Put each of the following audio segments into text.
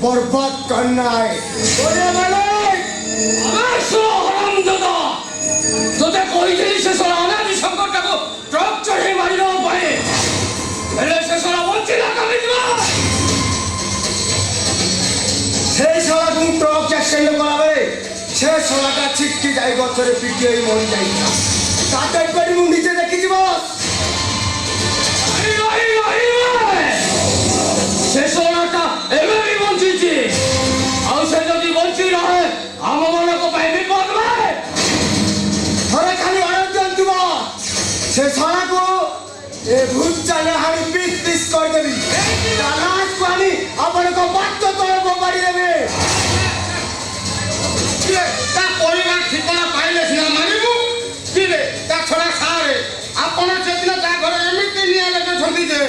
बर्बाद करना है बोले मालिक अवश्य हरामजादा তোতে কইছিলি সে সরানা দি সংকটটাকে ট্রাক চড়ে মারি দাও পারে এলে সে সরা বলছি না কামি দিবা সেই সরা তুমি ট্রাক অ্যাক্সিডেন্ট করাবে সে সরাটা ছিটকে যাই গছরে পিটিয়ে মরে যাই তাতে করে মু নিচে দেখি দিব সে সরাটা এভাবেই বঞ্চিছি আর সে যদি বঞ্চি রহে আমমানক পাই বিপদ ভাই थोड़े खाली आयोजन दिवा से सारा को ए भूत चले हानी पीस पीस कर देबी दानाज को हानी अपन को बात तो बोबाड़ी देबे किले ता परिवार ठिकाना पाइले सिना मानिबु किले ता छोरा सारे अपन जेदिन ता घर एमिति निया लगे छंदी जे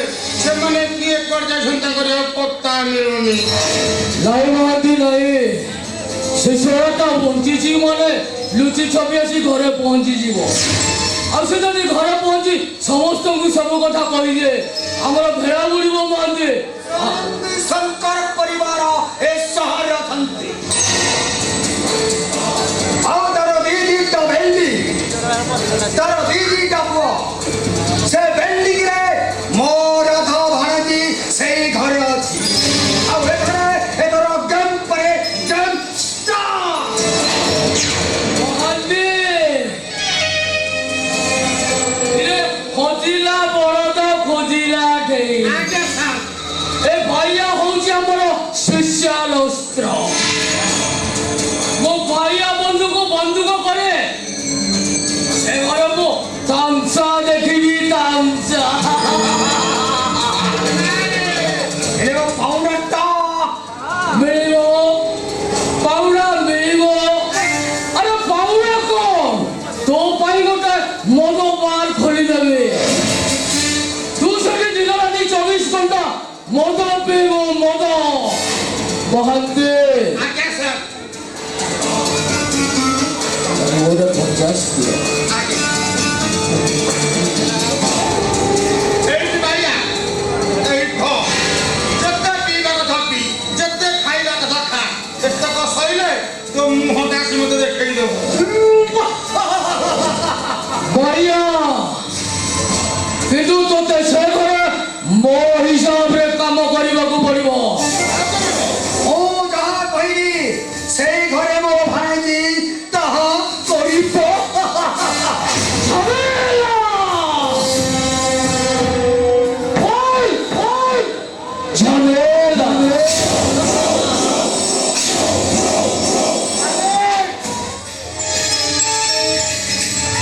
से माने किए कर जा संता करे पत्ता मिलुनी लाई माती लाई से सराटा बंचिची माने लुचि छपि आसी घरे पहुंची जीव आ से जदि घरे पहुंची समस्त को सब कथा कहि जे हमर भेड़ा बुड़ीबो मान दे शंकर परिवार ए शहर थंती ତାର ଦିଟା ପୁଅ ସେ ବିଲ୍ଡିଂରେ ମୋର ଧ ଭାଣଜି ସେଇ ଘରେ ଅଛି ଆଉ ଏଥର ଗେମ୍ ପରେ ଗେମ୍ ଷ୍ଟାର୍ଟ। ମହାନ୍ତି ଇରେ ଖୋଜିଲା ବଳଦ ଖୋଜିଲା ଢେଇ ଆଜ୍ଞା ସାର୍ ଏ ଭାଇଆ ହଉଛି ଆମର ସ୍ପେଶାଲ ଅସ୍ତ୍ର। ମୋ ଭାଇଆ ବନ୍ଧୁକ କରେ ସେ ଘରେ ମୁଁ ତାମସା ଦେଖିବି ତାମସା। ପାଉଡରଟା ମିଳିବ ପାଉଡା ମିଳିବ। ଆରେ ପାଉଡା କଣ ତୋ ପାଇଁ ଗୋଟେ ମଦ ବାର୍ ଖୋଲିଦେବି। ତୁ ସେଠି ଦିନ ରାତି 24 ଘଣ୍ଟା ମଦ ପିଇବ ମଦ। ମହାନ୍ତି ଆଜ୍ଞା ସାର୍ ଗୋଟେ 50 ଦିଅ। ଆଜ୍ଞା ଏଇଠି ଭାଇଆ ଏଇଠି ଖ ଯେତେ ପିଇବା କଥା ପି ଯେତେ ଖାଇବା କଥା ଖା ଯେତେକ ସଇଲେ ତୋ ମୁହଁଟା ଆସି ମତେ ଦେଖେଇ ଦେବୁ। ଭାଇଆ କିନ୍ତୁ ତୋତେ ସେ ଘରେ ମୋ ହିସାବରେ କାମ କରିବାକୁ ପଡିବ। ଓ ଯାହା କହିଲି ସେଇ ଘରେ ମୋ ଭାଣଜି ତାହା କରିବ। ଝାମେଲା! ଓଇ, ଓଇ! ଝାମେଲା!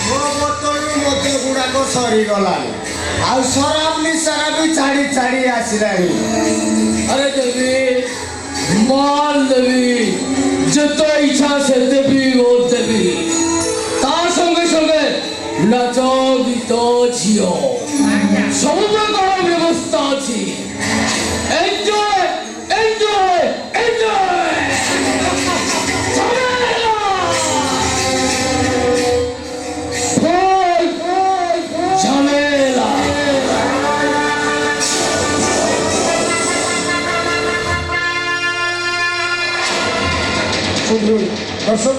ମୋ ବୋତଲରୁ ମଦ ଗୁଡାକ ସରିଗଲାଣି ଆଉ ସରାବ ନିଶାରା ବି ଛାଡି ଆସିଲାଣି। ଆରେ ଦେବି ମାଲ ଦେବି ଯେତେ ଇଚ୍ଛା ସେତେ ବି ଦେବି ତା ସଙ୍ଗେ ସଙ୍ଗେ ନାଚ ଗୀତ ଝିଅ ସବୁ ପ୍ରକାର ବ୍ୟବସ୍ଥା ଅଛି। Enjoy enjoy enjoy. ঝামেলা দর্শক